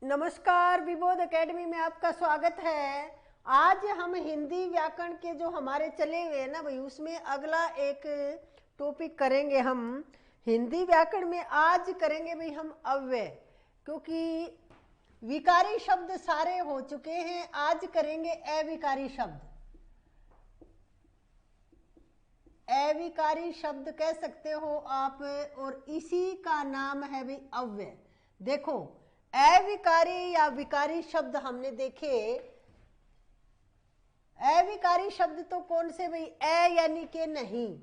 नमस्कार, विबोध एकेडमी में आपका स्वागत है। आज हम हिंदी व्याकरण के जो हमारे चले हुए हैं ना भाई, उसमें अगला एक टॉपिक करेंगे हम हिंदी व्याकरण में। आज करेंगे भाई हम अव्यय, क्योंकि विकारी शब्द सारे हो चुके हैं। आज करेंगे अविकारी शब्द। अविकारी शब्द कह सकते हो आप, और इसी का नाम है भाई अव्यय। देखो, अविकारी या विकारी शब्द हमने देखे। अविकारी शब्द तो कौन से भाई? अ यानी के नहीं,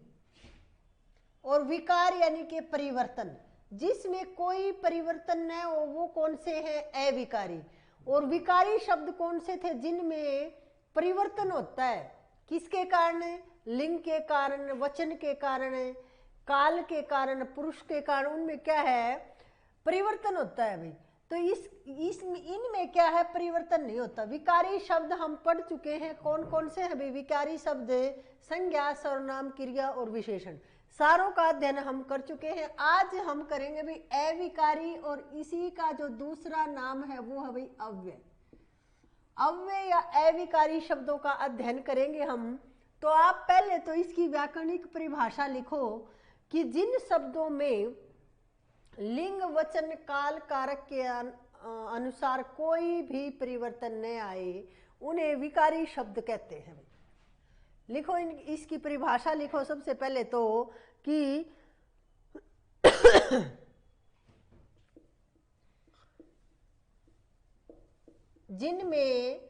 और विकार यानी के परिवर्तन, जिसमें कोई परिवर्तन न हो, वो कौन से हैं? अविकारी। और विकारी शब्द कौन से थे? जिनमें परिवर्तन होता है। किसके कारण? लिंग के कारण, वचन के कारण, काल के कारण, पुरुष के कारण, उनमें क्या है? परिवर्तन होता है भाई। तो इनमें क्या है? परिवर्तन नहीं होता। विकारी शब्द हम पढ़ चुके हैं। कौन कौन से हैं भाई विकारी शब्द? संज्ञा, सर्वनाम, क्रिया और विशेषण, सारों का अध्ययन हम कर चुके हैं। आज हम करेंगे भाई अविकारी, और इसी का जो दूसरा नाम है वो है भाई अव्यय। अव्यय या अविकारी शब्दों का अध्ययन करेंगे हम। तो आप पहले तो इसकी व्याकरणिक परिभाषा लिखो कि जिन शब्दों में लिंग, वचन, काल, कारक के अनुसार कोई भी परिवर्तन न आए, उन्हें विकारी शब्द कहते हैं। लिखो, इसकी परिभाषा लिखो सबसे पहले तो कि जिनमें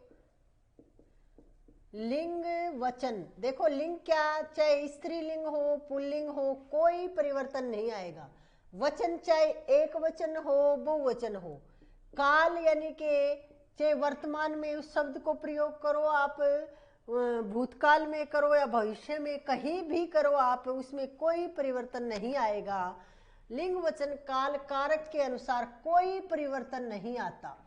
लिंग, वचन, देखो लिंग क्या, चाहे स्त्रीलिंग हो, पुल्लिंग हो, कोई परिवर्तन नहीं आएगा। वचन चाहे एक वचन हो, बहुवचन हो। काल यानी के चाहे वर्तमान में उस शब्द को प्रयोग करो आप, भूतकाल में करो या भविष्य में, कहीं भी करो आप, उसमें कोई परिवर्तन नहीं आएगा। लिंग, वचन, काल, कारक के अनुसार कोई परिवर्तन नहीं आता।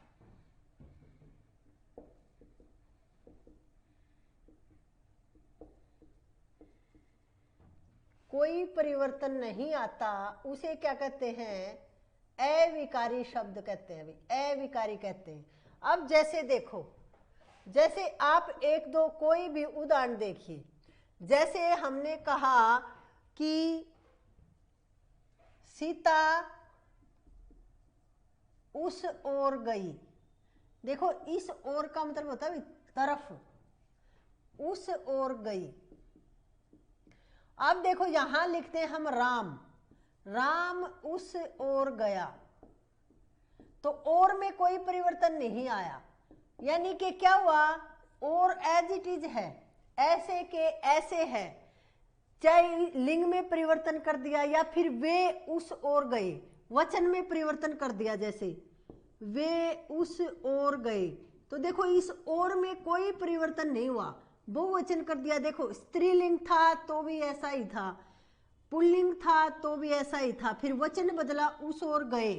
कोई परिवर्तन नहीं आता, उसे क्या कहते हैं? अविकारी शब्द कहते हैं भाई, अविकारी कहते हैं। अब जैसे देखो, जैसे आप एक दो कोई भी उदाहरण देखिए। जैसे हमने कहा कि सीता उस ओर गई। देखो, इस ओर का मतलब होता है तरफ, उस ओर गई। अब देखो, यहां लिखते हैं हम राम, राम उस ओर गया। तो ओर में कोई परिवर्तन नहीं आया, यानी कि क्या हुआ? और एज इट इज है, ऐसे के ऐसे है। चाहे लिंग में परिवर्तन कर दिया, या फिर वे उस ओर गए, वचन में परिवर्तन कर दिया, जैसे वे उस ओर गए। तो देखो, इस ओर में कोई परिवर्तन नहीं हुआ। बहुवचन कर दिया, देखो स्त्रीलिंग था तो भी ऐसा ही था, पुल्लिंग था तो भी ऐसा ही था, फिर वचन बदला, उस ओर गए,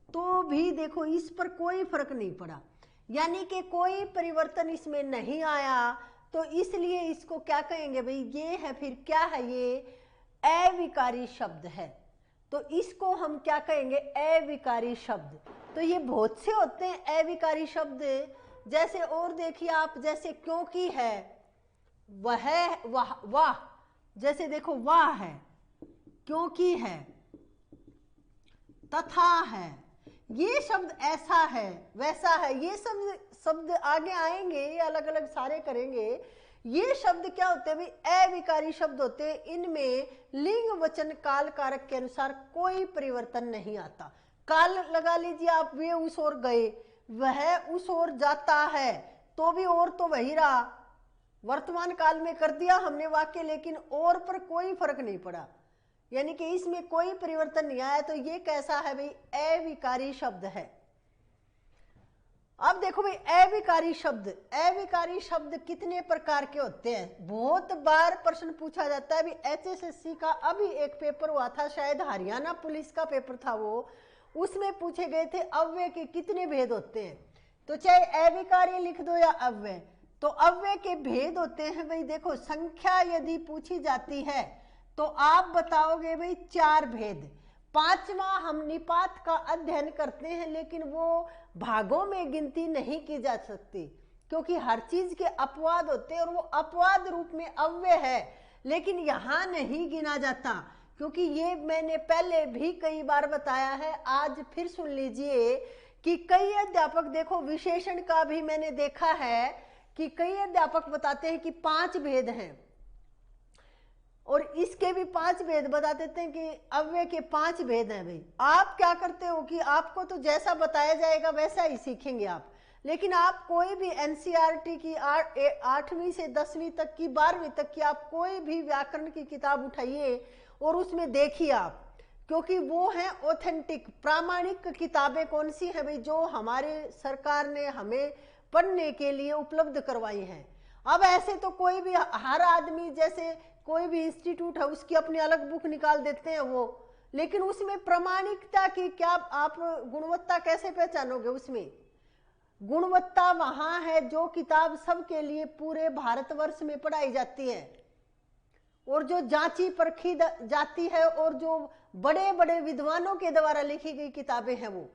तो भी देखो इस पर कोई फर्क नहीं पड़ा, यानी कि कोई परिवर्तन इसमें नहीं आया। तो इसलिए इसको क्या कहेंगे भाई? ये है, फिर क्या है? ये अविकारी शब्द है। तो इसको हम क्या कहेंगे? अविकारी शब्द। तो ये बहुत से होते हैं अविकारी शब्द। जैसे और देखिए आप, जैसे क्योंकि है, वह, वाह, वाह, जैसे देखो वाह है, क्योंकि है, तथा है, ये शब्द ऐसा है, वैसा है, ये शब्द आगे आएंगे, ये अलग अलग सारे करेंगे। ये शब्द क्या होते हैं भाई? अविकारी शब्द होते हैं। इनमें लिंग, वचन, काल, कारक के अनुसार कोई परिवर्तन नहीं आता। काल लगा लीजिए आप, वे उस ओर गए, वह उस ओर जाता है, तो भी और तो वही रहा। वर्तमान काल में कर दिया हमने वाक्य, लेकिन और पर कोई फर्क नहीं पड़ा, यानी कि इसमें कोई परिवर्तन नहीं आया। तो ये कैसा है भाई? अविकारी शब्द है। अब देखो भाई, अविकारी शब्द, अविकारी शब्द कितने प्रकार के होते हैं? बहुत बार प्रश्न पूछा जाता है। अभी HSSC का अभी एक पेपर हुआ था, शायद हरियाणा पुलिस का पेपर था वो, उसमें पूछे गए थे अव्यय के कितने भेद होते हैं। तो चाहे अविकारी लिख दो या अव्यय, तो अव्यय के भेद होते हैं भाई। देखो, संख्या यदि पूछी जाती है तो आप बताओगे भाई 4 भेद। पांचवा हम निपात का अध्ययन करते हैं, लेकिन वो भागों में गिनती नहीं की जा सकती, क्योंकि हर चीज के अपवाद होते हैं और वो अपवाद रूप में अव्यय है, लेकिन यहां नहीं गिना जाता, क्योंकि ये मैंने पहले भी कई बार बताया है। आज फिर सुन लीजिए कि कई अध्यापक, देखो विशेषण का भी मैंने देखा है कि कई अध्यापक बताते हैं कि 5 भेद हैं, और इसके भी 5 भेद बता देते हैं कि अव्यय के 5 भेद हैं। भाई आप क्या करते हो कि आपको तो जैसा बताया जाएगा वैसा ही सीखेंगे आप, लेकिन आप कोई भी एनसीईआरटी की 8वीं से 10वीं तक की 12वीं तक की आप कोई भी व्याकरण की किताब उठाइए और उसमें देखिए आप, क्योंकि वो है ऑथेंटिक प्रामाणिक किताबें। कौन सी है भाई? जो हमारे सरकार ने हमें पढ़ने के लिए उपलब्ध करवाई हैं। अब ऐसे तो कोई भी, हर आदमी, जैसे कोई भी इंस्टीट्यूट है उसकी अपनी अलग बुक निकाल देते हैं वो, लेकिन उसमें प्रामाणिकता की क्या, आप गुणवत्ता कैसे पहचानोगे? उसमें गुणवत्ता वहां है जो किताब सबके लिए पूरे भारतवर्ष में पढ़ाई जाती है, और जो जांची परखी जाती है, और जो बड़े बड़े विद्वानों के द्वारा लिखी गई किताबें हैं, वो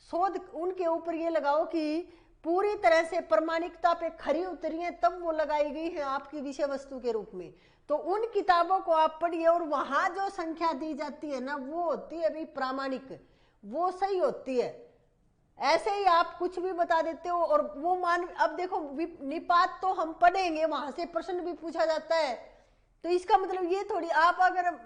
शोध उनके ऊपर ये लगाओ कि पूरी तरह से प्रामाणिकता पे खरी उतरी है, तब वो लगाई गई है आपकी विषय वस्तु के रूप में। तो उन किताबों को आप पढ़िए, और वहां जो संख्या दी जाती है ना, वो होती है भी प्रामाणिक, वो सही होती है। ऐसे ही आप कुछ भी बता देते हो और वो मान, अब देखो निपात तो हम पढ़ेंगे, वहां से प्रश्न भी पूछा जाता है, तो इसका मतलब ये थोड़ी, आप अगर,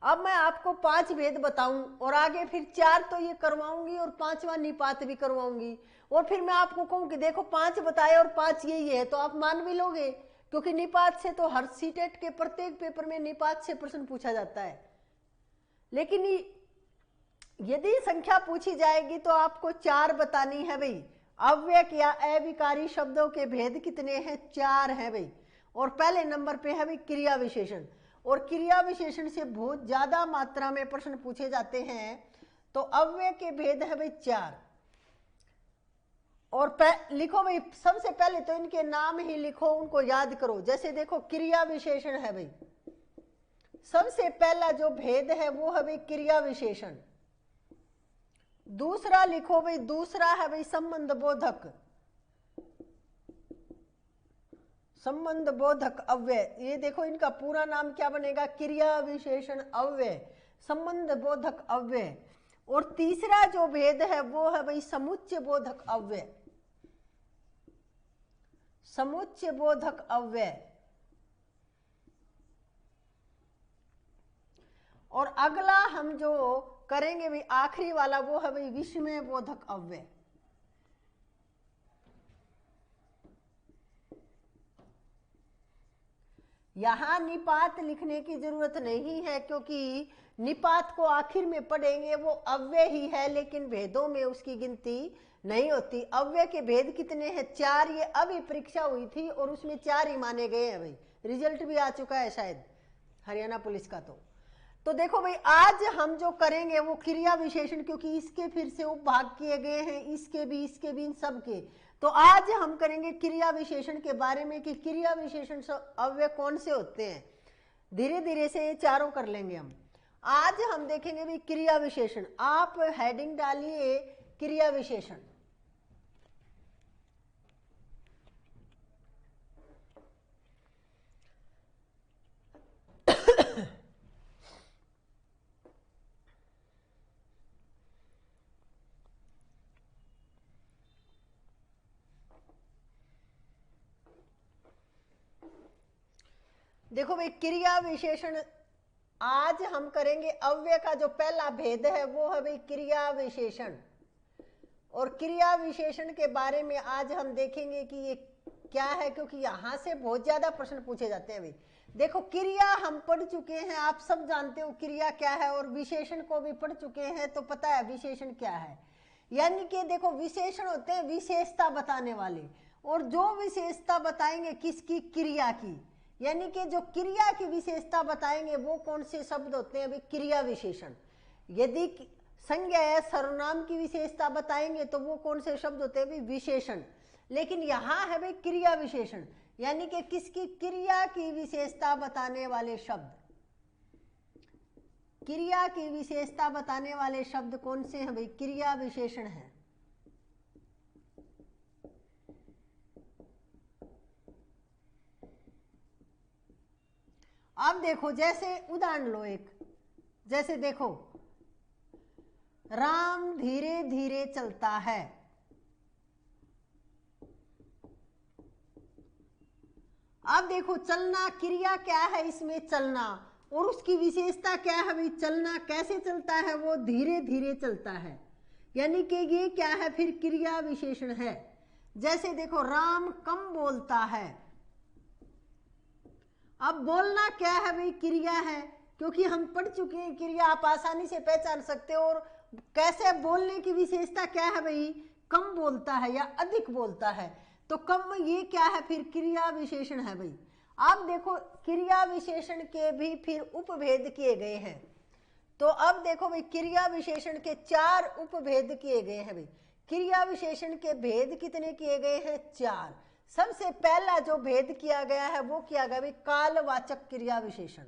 अब मैं आपको 5 भेद बताऊं और आगे फिर 4 तो ये करवाऊंगी और 5वां निपात भी करवाऊंगी, और फिर मैं आपको कहूं कि देखो 5 बताए और 5 यही है, तो आप मान भी लोगे, क्योंकि निपात से तो हर सीटेट के प्रत्येक पेपर में निपात से प्रश्न पूछा जाता है। लेकिन यदि संख्या पूछी जाएगी तो आपको 4 बतानी है भाई। अव्यय या अविकारी शब्दों के भेद कितने हैं? 4 हैं भाई। और पहले नंबर पे है भाई क्रिया विशेषण, और क्रिया विशेषण से बहुत ज्यादा मात्रा में प्रश्न पूछे जाते हैं। तो अव्यय के भेद है भाई 4, और लिखो भाई, सबसे पहले तो इनके नाम ही लिखो, उनको याद करो। जैसे देखो क्रिया विशेषण है भाई, सबसे पहला जो भेद है वो है भाई क्रिया विशेषण। दूसरा लिखो भाई, दूसरा है भाई संबंध बोधक, संबंध बोधक अव्यय। ये देखो इनका पूरा नाम क्या बनेगा? क्रिया विशेषण अव्यय, संबंध बोधक अव्यय। और तीसरा जो भेद है वो है भाई समुच्चय बोधक अव्यय, समुच्चय बोधक अव्यय। और अगला हम जो करेंगे भाई आखिरी वाला, वो है भाई विस्मय बोधक अव्यय। यहां निपात लिखने की जरूरत नहीं है, क्योंकि निपात को आखिर में पढ़ेंगे, वो अव्यय ही है, लेकिन भेदों में उसकी गिनती नहीं होती। अव्यय के भेद कितने हैं? 4। ये अभी परीक्षा हुई थी और उसमें 4 ही माने गए हैं भाई, रिजल्ट भी आ चुका है शायद हरियाणा पुलिस का। तो देखो भाई, आज हम जो करेंगे वो क्रिया विशेषण, क्योंकि इसके फिर से उपभाग किए गए हैं, इसके भी इन सब के। तो आज हम करेंगे क्रिया विशेषण के बारे में कि क्रिया विशेषण अव्यय कौन से होते हैं। धीरे धीरे से ये चारों कर लेंगे हम। आज हम देखेंगे भी क्रिया विशेषण। आप हेडिंग डालिए क्रिया विशेषण। देखो भाई, क्रिया विशेषण आज हम करेंगे। अव्यय का जो पहला भेद है वो है भाई क्रिया विशेषण, और क्रिया विशेषण के बारे में आज हम देखेंगे कि ये क्या है, क्योंकि यहां से बहुत ज्यादा प्रश्न पूछे जाते हैं भाई। देखो क्रिया हम पढ़ चुके हैं, आप सब जानते हो क्रिया क्या है, और विशेषण को भी पढ़ चुके हैं, तो पता है विशेषण क्या है। यानी कि देखो विशेषण होते हैं विशेषता बताने वाले, और जो विशेषता बताएंगे किसकी? क्रिया की। यानी कि जो क्रिया की विशेषता बताएंगे वो कौन से शब्द होते हैं? क्रिया विशेषण। यदि संज्ञा या सर्वनाम की विशेषता बताएंगे तो वो कौन से शब्द होते हैं? विशेषण। लेकिन यहां है भाई क्रिया विशेषण, यानी कि किसकी? क्रिया की विशेषता बताने वाले शब्द। क्रिया की विशेषता बताने वाले शब्द कौन से हैं भाई? क्रिया विशेषण है। अब देखो, जैसे उदाहरण लो एक, जैसे देखो, राम धीरे धीरे चलता है। अब देखो, चलना क्रिया क्या है इसमें? चलना, और उसकी विशेषता क्या है भाई? चलना कैसे चलता है? वो धीरे धीरे चलता है, यानी कि ये क्या है फिर? क्रिया विशेषण है। जैसे देखो, राम कम बोलता है। अब बोलना क्या है भाई? क्रिया है, क्योंकि हम पढ़ चुके हैं क्रिया, आप आसानी से पहचान सकते हो। और कैसे बोलने की विशेषता क्या है भाई? कम बोलता है या अधिक बोलता है, तो कम, ये क्या है फिर? क्रिया विशेषण है भाई। अब देखो, क्रिया विशेषण के भी फिर उपभेद किए गए हैं। तो अब देखो भाई, क्रिया विशेषण के 4 उपभेद किए गए हैं भाई। क्रिया विशेषण के भेद कितने किए गए हैं? 4। सबसे पहला जो भेद किया गया है वो किया गया भाई कालवाचक क्रिया विशेषण।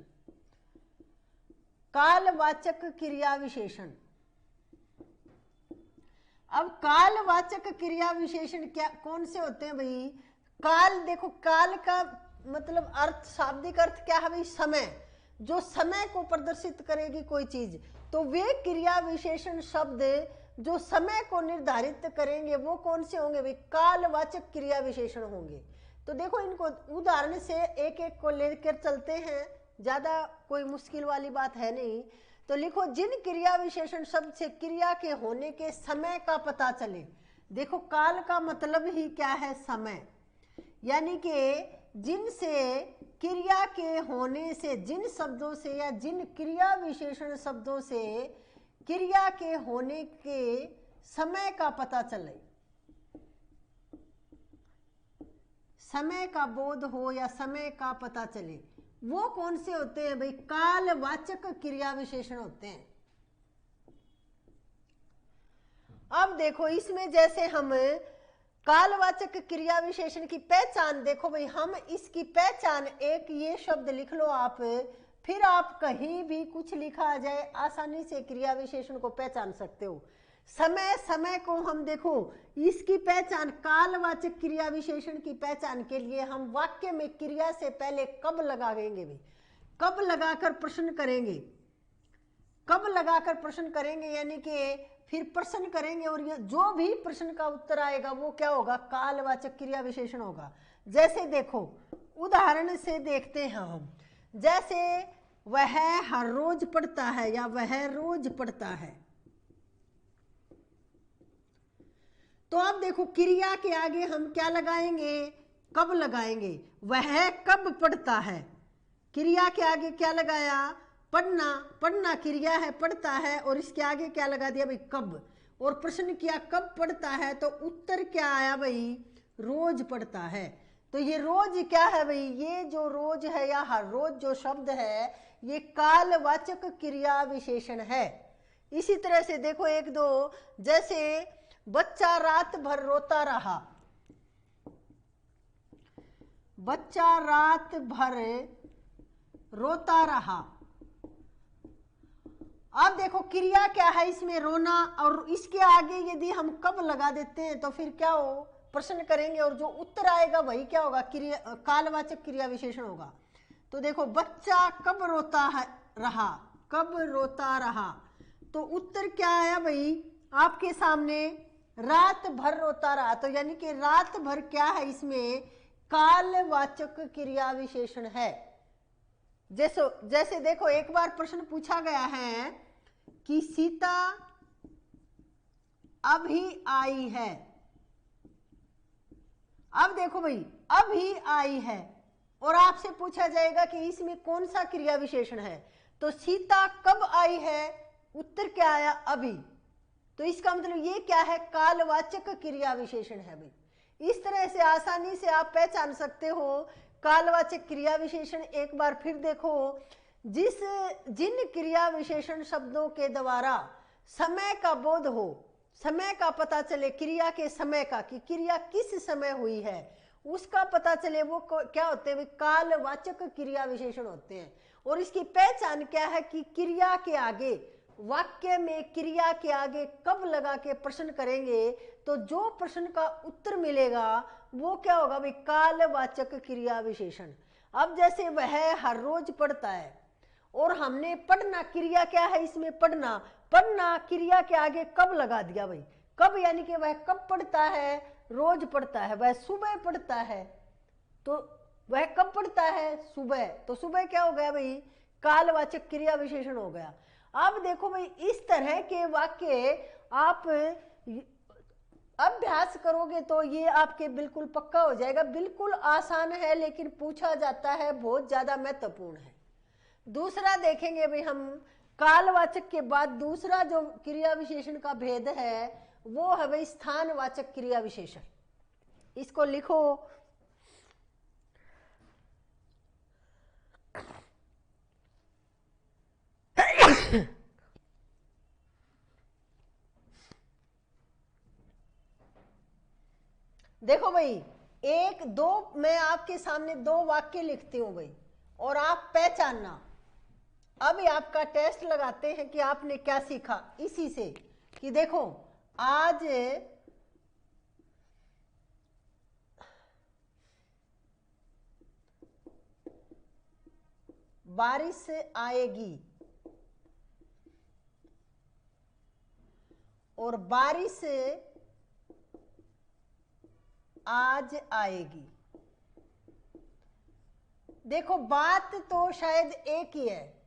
कालवाचक क्रिया विशेषण। अब कालवाचक क्रिया विशेषण क्या, कौन से होते हैं भाई? काल, देखो काल का मतलब अर्थ, शाब्दिक अर्थ क्या है भाई? समय। जो समय को प्रदर्शित करेगी कोई चीज, तो वे क्रिया विशेषण शब्द जो समय को निर्धारित करेंगे वो कौन से होंगे भाई? कालवाचक क्रिया विशेषण होंगे। तो देखो, इनको उदाहरण से एक एक को लेकर चलते हैं, ज्यादा कोई मुश्किल वाली बात है नहीं। तो लिखो, जिन क्रिया विशेषण शब्द से क्रिया के होने के समय का पता चले। देखो, काल का मतलब ही क्या है? समय, यानी कि जिनसे क्रिया के होने से, जिन शब्दों से या जिन क्रिया विशेषण शब्दों से क्रिया के होने के समय का पता चले, समय का बोध हो या समय का पता चले, वो कौन से होते हैं भाई? कालवाचक क्रिया विशेषण होते हैं। अब देखो, इसमें जैसे हम कालवाचक क्रिया विशेषण की पहचान, देखो भाई, हम इसकी पहचान, एक ये शब्द लिख लो आप, फिर आप कहीं भी कुछ लिखा आ जाए आसानी से क्रिया विशेषण को पहचान सकते हो। समय, समय को हम देखो, इसकी पहचान, कालवाचक क्रिया विशेषण की पहचान के लिए हम वाक्य में क्रिया से पहले कब लगाएंगे भाई? कब लगाकर प्रश्न करेंगे, कब लगाकर प्रश्न करेंगे, यानी कि फिर प्रश्न करेंगे, और ये जो भी प्रश्न का उत्तर आएगा वो क्या होगा? कालवाचक क्रिया विशेषण होगा। जैसे देखो, उदाहरण से देखते हैं हम, जैसे वह हर रोज पढ़ता है या वह रोज पढ़ता है। तो अब देखो, क्रिया के आगे हम क्या लगाएंगे? कब लगाएंगे। वह कब पढ़ता है, क्रिया के आगे क्या लगाया? पढ़ना। पढ़ना क्रिया है, पढ़ता है, और इसके आगे क्या लगा दिया भाई? कब। और प्रश्न किया कब पढ़ता है, तो उत्तर क्या आया भाई? रोज पढ़ता है। तो ये रोज क्या है भाई? ये जो रोज है या हर रोज जो शब्द है, ये कालवाचक क्रिया विशेषण है। इसी तरह से देखो एक दो, जैसे बच्चा रात भर रोता रहा। बच्चा रात भर रोता रहा। अब देखो, क्रिया क्या है इसमें? रोना, और इसके आगे यदि हम कब लगा देते हैं तो फिर क्या हो? प्रश्न करेंगे, और जो उत्तर आएगा वही क्या होगा? क्रिया, कालवाचक क्रिया विशेषण होगा। तो देखो, बच्चा कब रोता है रहा, कब रोता रहा, तो उत्तर क्या आया भाई आपके सामने? रात भर रोता रहा। तो यानी कि रात भर क्या है इसमें? कालवाचक क्रिया विशेषण है। जैसे देखो, एक बार प्रश्न पूछा गया है कि सीता अभी आई है। अब देखो भाई, अभी आई है, और आपसे पूछा जाएगा कि इसमें कौन सा क्रिया विशेषण है, तो सीता कब आई है, उत्तर क्या आया? अभी। तो इसका मतलब ये क्या है? कालवाचक क्रिया विशेषण है भाई। इस तरह से आसानी से आप पहचान सकते हो कालवाचक क्रिया विशेषण। एक बार फिर देखो, जिन क्रिया विशेषण शब्दों के द्वारा समय का बोध हो, समय का पता चले, क्रिया के समय का, कि क्रिया किस समय हुई है उसका पता चले, वो क्या होते हैं? कालवाचक क्रिया विशेषण होते हैं। और इसकी पहचान क्या है कि क्रिया के आगे, वाक्य में क्रिया के आगे कब लगा के प्रश्न करेंगे तो जो प्रश्न का उत्तर मिलेगा वो क्या होगा भाई, कालवाचक क्रिया विशेषण। अब जैसे वह हर रोज पढ़ता है और हमने पढ़ना, क्रिया क्या है इसमें, पढ़ना, पढ़ना क्रिया के आगे कब लगा दिया भाई, कब, यानी कि वह कब पढ़ता है, रोज पढ़ता है, वह सुबह पढ़ता है, तो वह कब पढ़ता है, सुबह, तो सुबह क्या हो गया भाई, कालवाचक क्रिया विशेषण हो गया। अब देखो भाई इस तरह के वाक्य आप अभ्यास करोगे तो ये आपके बिल्कुल पक्का हो जाएगा। बिल्कुल आसान है लेकिन पूछा जाता है, बहुत ज्यादा महत्वपूर्ण है। दूसरा देखेंगे भाई हम, कालवाचक के बाद दूसरा जो क्रिया विशेषण का भेद है वो है भाई स्थानवाचक क्रिया विशेषण। इसको लिखो, देखो भाई एक दो, मैं आपके सामने दो वाक्य लिखती हूं भाई और आप पहचानना। अब आपका टेस्ट लगाते हैं कि आपने क्या सीखा इसी से, कि देखो आज बारिश आएगी और बारिश आज आएगी। देखो बात तो शायद एक ही है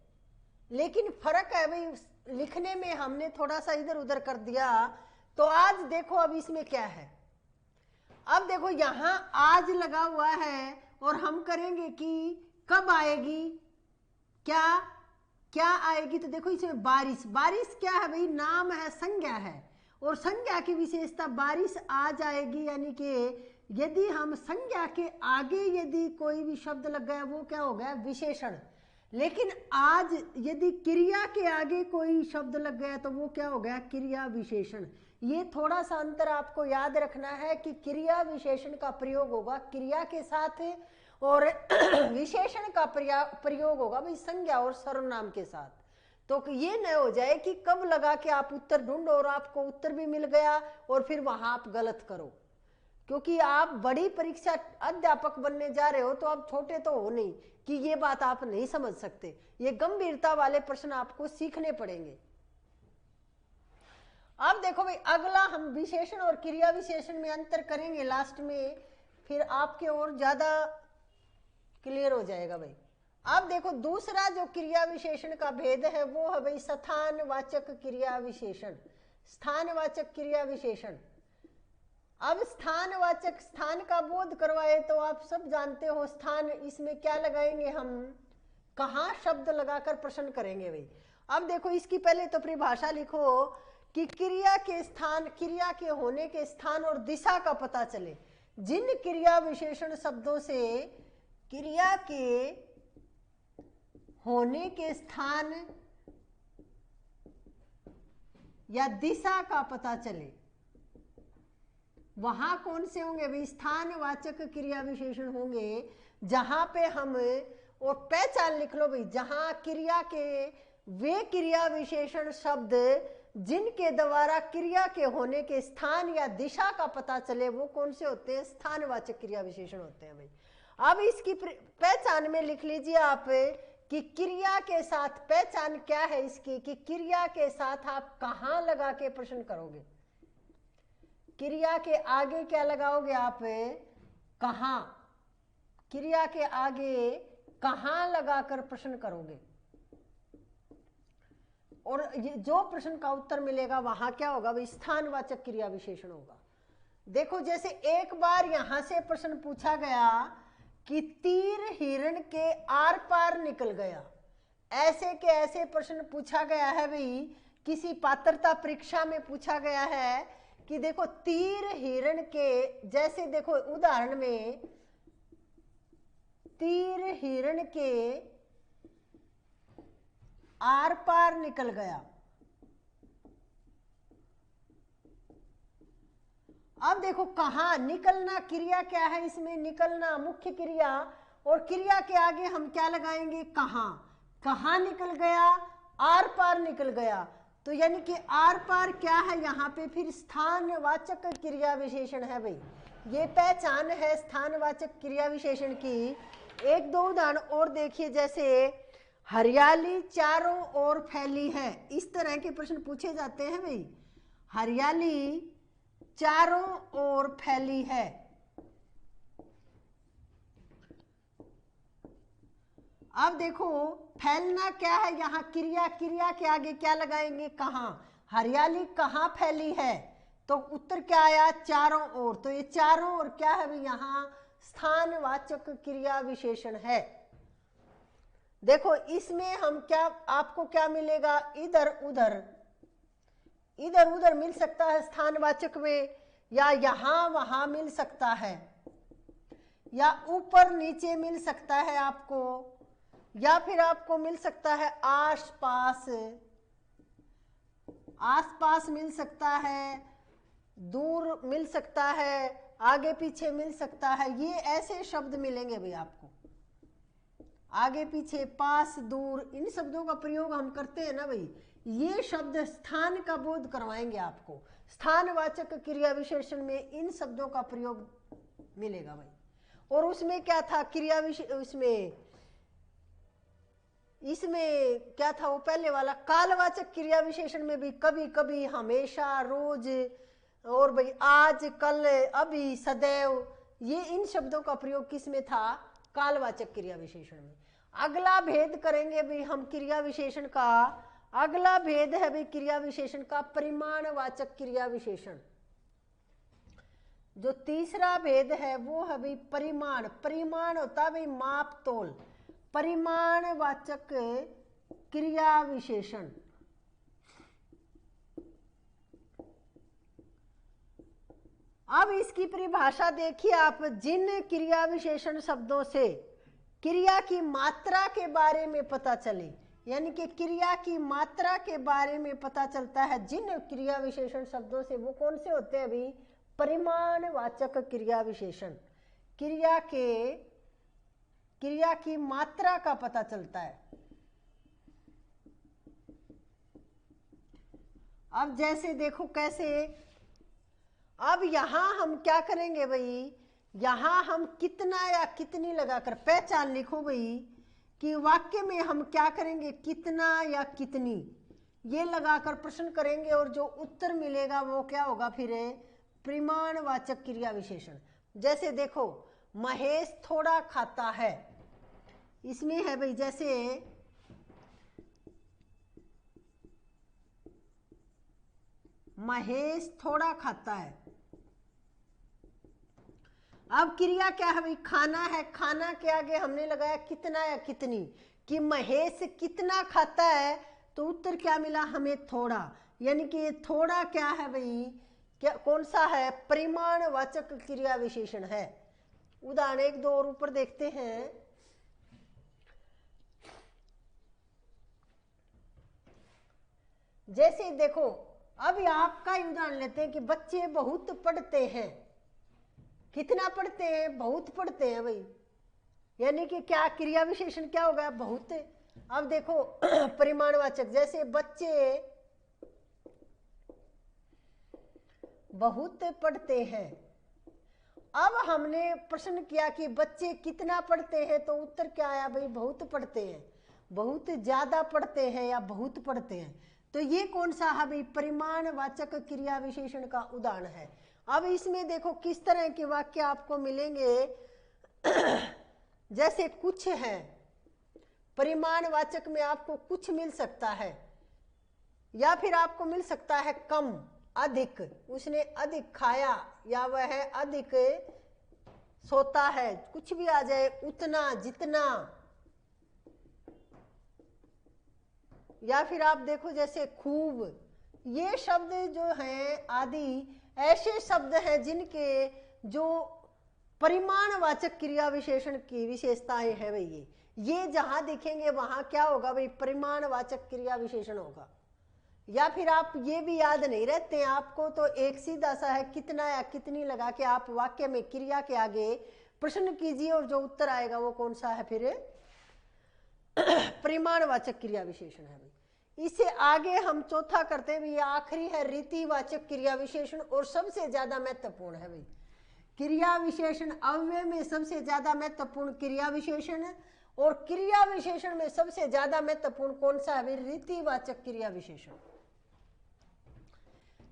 लेकिन फर्क है भाई, लिखने में हमने थोड़ा सा इधर उधर कर दिया। तो आज देखो अब इसमें क्या है, अब देखो यहां आज लगा हुआ है और हम करेंगे कि कब आएगी, क्या क्या आएगी, तो देखो इसमें बारिश, बारिश क्या है भाई, नाम है, संज्ञा है, और संज्ञा की विशेषता बारिश आ जाएगी, यानी कि यदि हम संज्ञा के आगे यदि कोई भी शब्द लग गया वो क्या हो गया, विशेषण। लेकिन आज यदि क्रिया के आगे कोई शब्द लग गया तो वो क्या हो गया, क्रिया विशेषण। ये थोड़ा सा अंतर आपको याद रखना है कि क्रिया विशेषण का प्रयोग होगा क्रिया के साथ और विशेषण का प्रयोग होगा भाई संज्ञा और सर्वनाम के साथ। तो ये न हो जाए कि कब लगा के आप उत्तर ढूंढो और आपको उत्तर भी मिल गया और फिर वहां आप गलत करो, क्योंकि आप बड़ी परीक्षा अध्यापक बनने जा रहे हो तो आप छोटे तो हो नहीं कि ये बात आप नहीं समझ सकते। ये गंभीरता वाले प्रश्न आपको सीखने पड़ेंगे। अब देखो भाई अगला हम विशेषण और क्रिया विशेषण में अंतर करेंगे लास्ट में, फिर आपके और ज्यादा क्लियर हो जाएगा भाई। अब देखो दूसरा जो क्रिया विशेषण का भेद है वो है भाई स्थानवाचक क्रिया विशेषण, स्थानवाचक क्रिया विशेषण। अब स्थानवाचक, स्थान का बोध करवाए तो आप सब जानते हो स्थान, इसमें क्या लगाएंगे हम, कहाँ शब्द लगाकर प्रश्न करेंगे भाई। अब देखो इसकी पहले तो परिभाषा लिखो कि क्रिया के स्थान, क्रिया के होने के स्थान और दिशा का पता चले। जिन क्रिया विशेषण शब्दों से क्रिया के होने के स्थान या दिशा का पता चले वहां कौन से होंगे भाई, स्थानवाचक क्रिया विशेषण होंगे। जहां पे हम, और पहचान लिख लो भाई, जहां क्रिया के वे क्रिया विशेषण शब्द जिनके द्वारा क्रिया के होने के स्थान या दिशा का पता चले वो कौन से होते हैं, स्थानवाचक क्रिया विशेषण होते हैं भाई। अब इसकी पहचान में लिख लीजिए आप कि क्रिया के साथ, पहचान क्या है इसकी, कि क्रिया के साथ आप कहां लगा के प्रश्न करोगे, क्रिया के आगे क्या लगाओगे आप, कहां, क्रिया के आगे कहां लगाकर प्रश्न करोगे, और जो प्रश्न का उत्तर मिलेगा वहां क्या होगा भाई, स्थानवाचक क्रिया विशेषण होगा। देखो जैसे एक बार यहां से प्रश्न पूछा गया कि तीर हिरण के आर पार निकल गया, ऐसे के ऐसे प्रश्न पूछा गया है भाई, किसी पात्रता परीक्षा में पूछा गया है कि देखो तीर हिरण के, जैसे देखो उदाहरण में तीर हिरण के आर पार निकल गया। अब देखो कहां निकलना, क्रिया क्या है इसमें, निकलना मुख्य क्रिया, और क्रिया के आगे हम क्या लगाएंगे, कहां। कहाँ निकल गया, आर पार निकल गया। तो यानी कि आर पार क्या है यहाँ पे, फिर स्थानवाचक क्रिया विशेषण है भाई। ये पहचान है स्थानवाचक क्रिया विशेषण की। एक दो उदाहरण और देखिए, जैसे हरियाली चारों ओर फैली है, इस तरह के प्रश्न पूछे जाते हैं भाई। हरियाली चारों ओर फैली है। अब देखो फैलना क्या है, यहाँ क्रिया, क्रिया के आगे क्या लगाएंगे, कहाँ। हरियाली कहाँ फैली है, तो उत्तर क्या आया, चारों ओर। तो ये चारों ओर क्या है भाई, यहाँ स्थानवाचक क्रिया विशेषण है। देखो इसमें हम क्या, आपको क्या मिलेगा, इधर उधर, इधर उधर मिल सकता है स्थानवाचक में, या यहां वहां मिल सकता है, या ऊपर नीचे मिल सकता है आपको, या फिर आपको मिल सकता है आस पास, आस पास मिल सकता है, दूर मिल सकता है, आगे पीछे मिल सकता है। ये ऐसे शब्द मिलेंगे भाई आपको, आगे पीछे, पास, दूर, इन शब्दों का प्रयोग हम करते हैं ना भाई। ये शब्द स्थान का बोध करवाएंगे आपको। स्थानवाचक क्रिया विशेषण में इन शब्दों का प्रयोग मिलेगा भाई। और उसमें क्या था, क्रिया इसमें क्या था, वो पहले वाला कालवाचक क्रिया विशेषण में भी कभी कभी, हमेशा, रोज, और भाई आज, कल, अभी, सदैव, ये इन शब्दों का प्रयोग किस में था, कालवाचक क्रिया विशेषण में। अगला भेद करेंगे भी हम क्रिया विशेषण का, अगला भेद है भी क्रिया विशेषण का परिमाणवाचक क्रिया विशेषण। जो तीसरा भेद है वो है भाई परिमाण। परिमाण होता है भाई माप तोल, परिमाणवाचक क्रिया विशेषण। अब इसकी परिभाषा देखिए आप, जिन क्रिया विशेषण शब्दों से क्रिया की मात्रा के बारे में पता चले, यानी कि क्रिया की मात्रा के बारे में पता चलता है, जिन क्रिया विशेषण शब्दों से, वो कौन से होते हैं अभी, परिमाणवाचक क्रिया विशेषण। क्रिया की मात्रा का पता चलता है। अब जैसे देखो कैसे, अब यहां हम क्या करेंगे भाई, यहां हम कितना या कितनी लगाकर पहचान लिखो भाई, कि वाक्य में हम क्या करेंगे, कितना या कितनी, ये लगाकर प्रश्न करेंगे, और जो उत्तर मिलेगा वो क्या होगा फिर, परिमाणवाचक क्रिया विशेषण। जैसे देखो महेश थोड़ा खाता है, इसमें है भाई, जैसे महेश थोड़ा खाता है। अब क्रिया क्या है भाई, खाना है, खाना के आगे हमने लगाया कितना या कितनी, कि महेश कितना खाता है, तो उत्तर क्या मिला हमें, थोड़ा। यानी कि थोड़ा क्या है भाई, क्या कौन सा है, परिमाणवाचक क्रिया विशेषण है। उदाहरण एक दो और ऊपर देखते हैं। जैसे देखो अभी आपका उदाहरण लेते हैं कि बच्चे बहुत पढ़ते हैं। कितना पढ़ते हैं, बहुत पढ़ते हैं भाई, यानी कि क्या क्रिया विशेषण क्या होगा, बहुत। अब देखो परिमाणवाचक, जैसे बच्चे बहुत पढ़ते हैं। अब हमने प्रश्न किया कि बच्चे कितना पढ़ते हैं, तो उत्तर क्या आया भाई, बहुत पढ़ते हैं, बहुत ज्यादा पढ़ते हैं या बहुत पढ़ते हैं। तो ये कौन सा है भाई, परिमाणवाचक क्रिया विशेषण का उदाहरण है। अब इसमें देखो किस तरह के वाक्य आपको मिलेंगे। जैसे कुछ है, परिमाणवाचक में आपको कुछ मिल सकता है, या फिर आपको मिल सकता है कम, अधिक, उसने अधिक खाया, या वह अधिक सोता है, कुछ भी आ जाए, उतना, जितना। या फिर आप देखो जैसे खूब, ये शब्द जो हैं आदि ऐसे शब्द हैं जिनके जो परिमाणवाचक क्रिया विशेषण की विशेषताएं हैं भाई, ये जहां दिखेंगे वहां क्या होगा भाई, परिमाणवाचक क्रिया विशेषण होगा। या फिर आप ये भी याद नहीं रहते हैं आपको, तो एक सीधा सा है कितना या कितनी लगा के आप वाक्य में क्रिया के आगे प्रश्न कीजिए, और जो उत्तर आएगा वो कौन सा है फिर, परिमाणवाचक क्रिया विशेषण है भाई। इससे आगे हम चौथा करते हैं भाई, आखिरी है रीतिवाचक क्रिया विशेषण और सबसे ज्यादा महत्वपूर्ण है भाई। क्रिया विशेषण अव्यय में सबसे ज्यादा महत्वपूर्ण क्रिया विशेषण है, और क्रिया विशेषण में सबसे ज्यादा महत्वपूर्ण कौन सा है भाई? रीतिवाचक क्रिया विशेषण।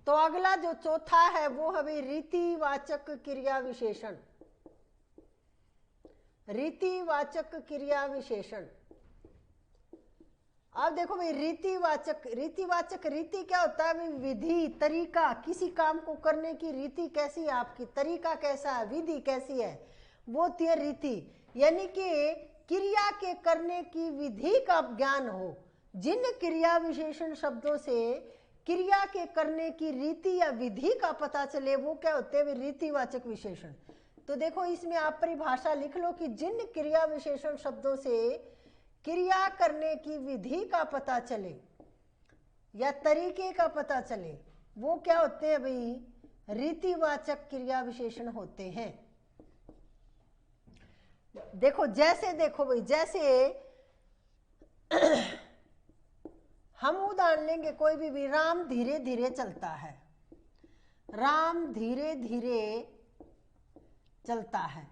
तो अगला जो चौथा है वो है भाई रीतिवाचक क्रिया विशेषण। रीतिवाचक क्रिया विशेषण। अब देखो भाई रीतिवाचक, रीति क्या होता है भाई? विधि, तरीका, किसी काम को करने की रीति कैसी है आपकी, तरीका कैसा है, विधि कैसी है, वो होती है रीति। यानी कि क्रिया के करने की विधि का ज्ञान हो। जिन क्रिया विशेषण शब्दों से क्रिया के करने की रीति या विधि का पता चले वो क्या होते हैं? रीतिवाचक विशेषण। तो देखो इसमें आप परिभाषा लिख लो कि जिन क्रिया विशेषण शब्दों से क्रिया करने की विधि का पता चले या तरीके का पता चले वो क्या होते हैं भाई? रीतिवाचक क्रिया विशेषण होते हैं। देखो भाई, जैसे हम उदाहरण लेंगे कोई भी, राम धीरे धीरे चलता है। राम धीरे धीरे चलता है।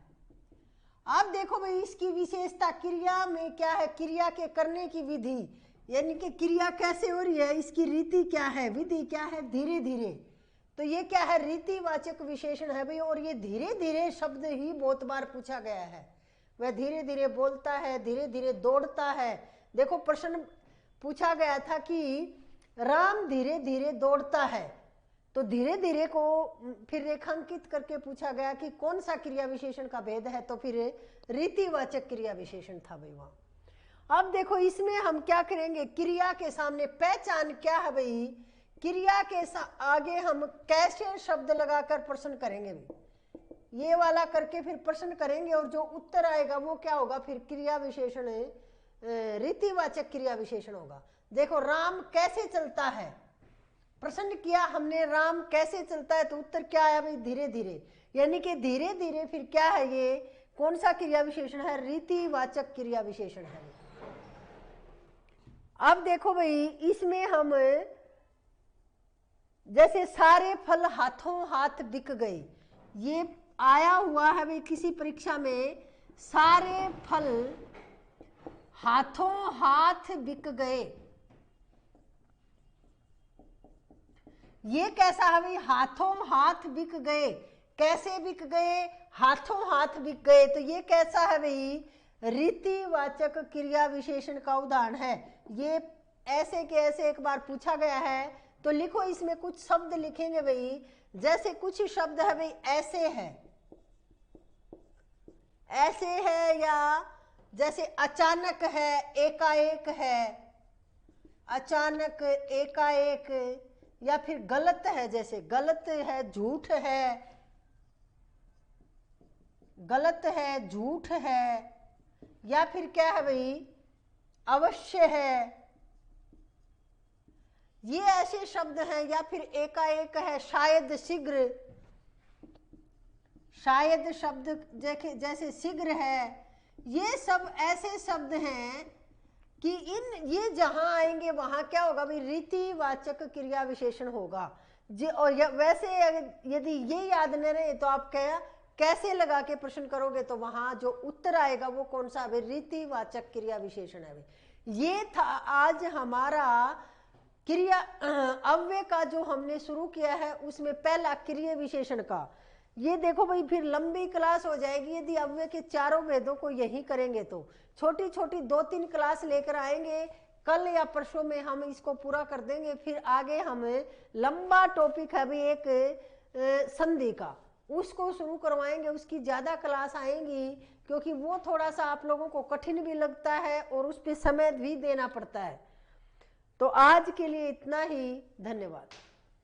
अब देखो भाई इसकी विशेषता क्रिया में क्या है? क्रिया के करने की विधि, यानी कि क्रिया कैसे हो रही है, इसकी रीति क्या है, विधि क्या है? धीरे धीरे। तो ये क्या है? रीतिवाचक विशेषण है भाई। और ये धीरे धीरे शब्द ही बहुत बार पूछा गया है। वह धीरे धीरे बोलता है, धीरे धीरे दौड़ता है। देखो प्रश्न पूछा गया था कि राम धीरे धीरे दौड़ता है, तो धीरे धीरे को फिर रेखांकित करके पूछा गया कि कौन सा क्रिया विशेषण का भेद है, तो फिर रीतिवाचक क्रिया विशेषण था भाई वहां। अब देखो इसमें हम क्या करेंगे, क्रिया के सामने पहचान क्या है भाई? क्रिया के आगे हम कैसे शब्द लगाकर प्रश्न करेंगे भाई? ये वाला करके फिर प्रश्न करेंगे और जो उत्तर आएगा वो क्या होगा? फिर क्रिया विशेषण, रीतिवाचक क्रिया विशेषण होगा। देखो राम कैसे चलता है, प्रश्न किया हमने राम कैसे चलता है, तो उत्तर क्या आया भाई? धीरे धीरे। यानी कि धीरे धीरे फिर क्या है? ये कौन सा क्रिया विशेषण है? रीतिवाचक क्रिया विशेषण है। अब देखो भाई इसमें हम जैसे सारे फल हाथों हाथ बिक गए, ये आया हुआ है भाई किसी परीक्षा में, सारे फल हाथों हाथ बिक गए। ये कैसा है भाई? हाथों हाथ बिक गए। कैसे बिक गए? हाथों हाथ बिक गए। तो ये कैसा है भाई? रीतिवाचक क्रिया विशेषण का उदाहरण है। ये ऐसे के ऐसे एक बार पूछा गया है, तो लिखो इसमें कुछ शब्द लिखेंगे भाई। जैसे कुछ शब्द है भाई ऐसे है, ऐसे है, या जैसे अचानक है, एकाएक है, अचानक, एकाएक, या फिर गलत है, जैसे गलत है, झूठ है, गलत है, झूठ है, या फिर क्या है भाई? अवश्य है। ये ऐसे शब्द हैं। या फिर एकाएक है, शायद, शीघ्र, शायद शब्द जैसे शीघ्र है। ये सब ऐसे शब्द हैं कि ये जहां आएंगे वहां क्या होगा भाई? रीतिवाचक क्रिया विशेषण होगा। और वैसे यदि ये याद न रहे तो आप कैसे लगा के प्रश्न करोगे, तो वहां जो उत्तर आएगा वो कौन सा है? रीतिवाचक क्रिया विशेषण है। ये था आज हमारा क्रिया अव्यय का जो हमने शुरू किया है, उसमें पहला क्रिया विशेषण का। ये देखो भाई फिर लंबी क्लास हो जाएगी यदि अव्यय के चारों भेदों को यही करेंगे तो। छोटी छोटी 2-3 क्लास लेकर आएंगे, कल या परसों में हम इसको पूरा कर देंगे। फिर आगे हम लंबा टॉपिक है भाई एक संधि का, उसको शुरू करवाएंगे। उसकी ज्यादा क्लास आएंगी क्योंकि वो थोड़ा सा आप लोगों को कठिन भी लगता है और उस पर समय भी देना पड़ता है। तो आज के लिए इतना ही, धन्यवाद।